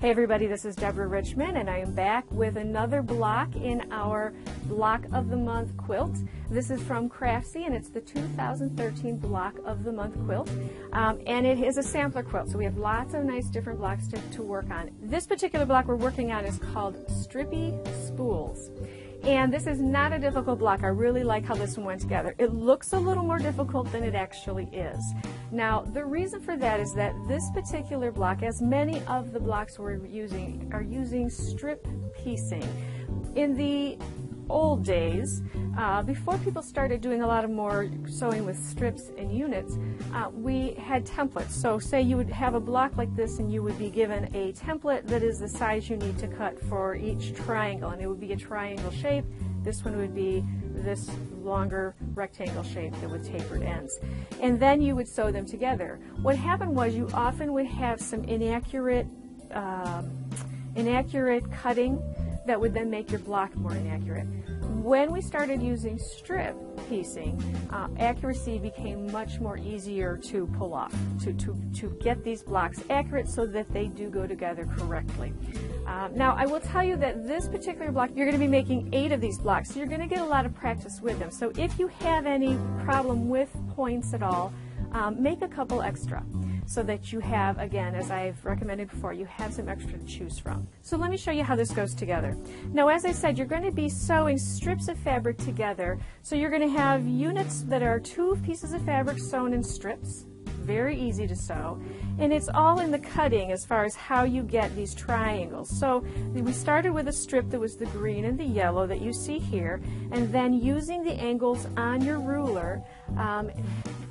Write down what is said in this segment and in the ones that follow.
Hey everybody, this is Deborah Richmond and I am back with another block in our Block of the Month quilt. This is from Craftsy and it's the 2013 Block of the Month quilt. And it is a sampler quilt, so we have lots of nice different blocks to work on. This particular block we're working on is called Strippy Spools. And this is not a difficult block. I really like how this one went together. It looks a little more difficult than it actually is. Now, the reason for that is that this particular block, as many of the blocks we're using, are using strip piecing. In the old days, before people started doing a lot of more sewing with strips and units, we had templates. So say you would have a block like this and you would be given a template that is the size you need to cut for each triangle, and it would be a triangle shape. This one would be this longer rectangle shape that with tapered ends. And then you would sew them together. What happened was you often would have some inaccurate cutting that would then make your block more inaccurate. When we started using strip piecing, accuracy became much more easier to pull off, to get these blocks accurate so that they do go together correctly. Now, I will tell you that this particular block, you're going to be making 8 of these blocks, so you're going to get a lot of practice with them. So if you have any problem with points at all, make a couple extra, so that you have, again, as I've recommended before, you have some extra to choose from. So let me show you how this goes together. Now, as I said, you're going to be sewing strips of fabric together. So you're going to have units that are 2 pieces of fabric sewn in strips. Very easy to sew. And it's all in the cutting as far as how you get these triangles. So we started with a strip that was the green and the yellow that you see here, and then using the angles on your ruler,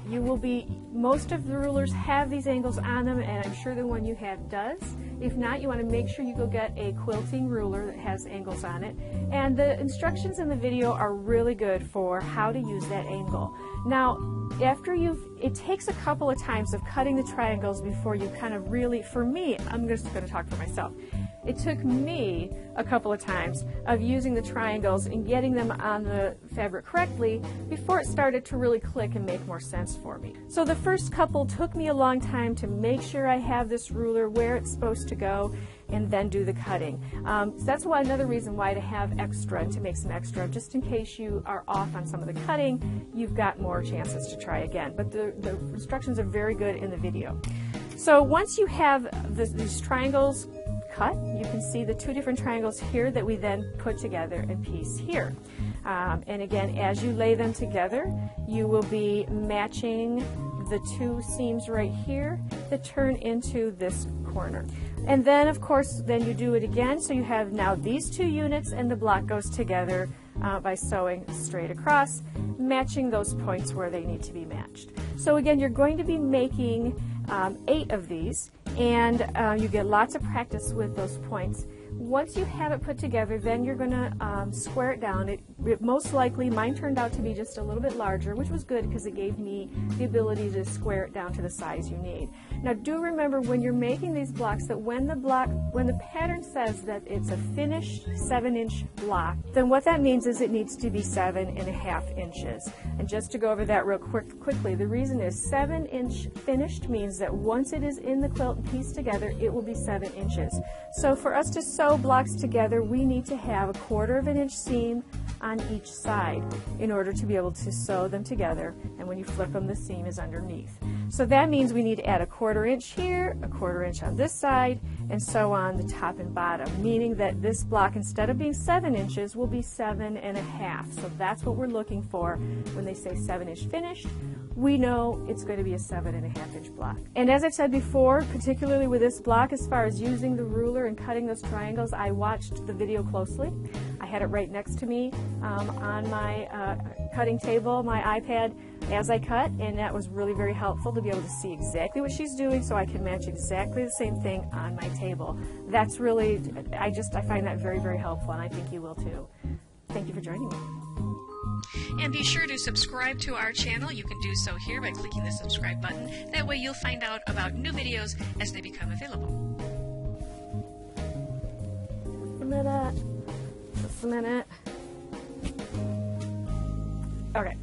you will be, most of the rulers have these angles on them, and I'm sure the one you have does. If not, you want to make sure you go get a quilting ruler that has angles on it. And the instructions in the video are really good for how to use that angle. Now, after it takes a couple of times of cutting the triangles before you kind of really, for me, I'm just going to talk for myself. It took me a couple of times of using the triangles and getting them on the fabric correctly before it started to really click and make more sense for me. So the first couple took me a long time to make sure I have this ruler where it's supposed to go and then do the cutting. So that's another reason why to have extra and to make some extra, just in case you are off on some of the cutting, you've got more chances to try again. But the instructions are very good in the video. So once you have these triangles cut, you can see the 2 different triangles here that we then put together and piece here. And again, as you lay them together, you will be matching the 2 seams right here that turn into this corner. And then, of course, then you do it again, so you have now these 2 units and the block goes together by sewing straight across, matching those points where they need to be matched. So again, you're going to be making 8 of these, and you get lots of practice with those points. Once you have it put together, then you're going to square it down. It most likely, mine turned out to be just a little bit larger, which was good because it gave me the ability to square it down to the size you need. Now, do remember when you're making these blocks that when the pattern says that it's a finished 7-inch block, then what that means is it needs to be 7.5 inches. And just to go over that real quickly, the reason is 7-inch finished means that once it is in the quilt and pieced together, it will be 7 inches. So for us to sew blocks together, we need to have a 1/4 inch seam on each side in order to be able to sew them together, and when you flip them, the seam is underneath. So that means we need to add a 1/4 inch here, a 1/4 inch on this side, and so on the top and bottom, meaning that this block, instead of being 7 inches, will be 7.5. So that's what we're looking for when they say 7-inch finished. We know it's going to be a 7.5 inch block. And as I've said before, particularly with this block, as far as using the ruler and cutting those triangles, I watched the video closely. I had it right next to me on my cutting table, my iPad, as I cut, and that was really very helpful to be able to see exactly what she's doing so I can match exactly the same thing on my table. That's really, I find that very, very helpful, and I think you will too. Thank you for joining me. And be sure to subscribe to our channel. You can do so here by clicking the subscribe button. That way you'll find out about new videos as they become available. Just a minute. Okay.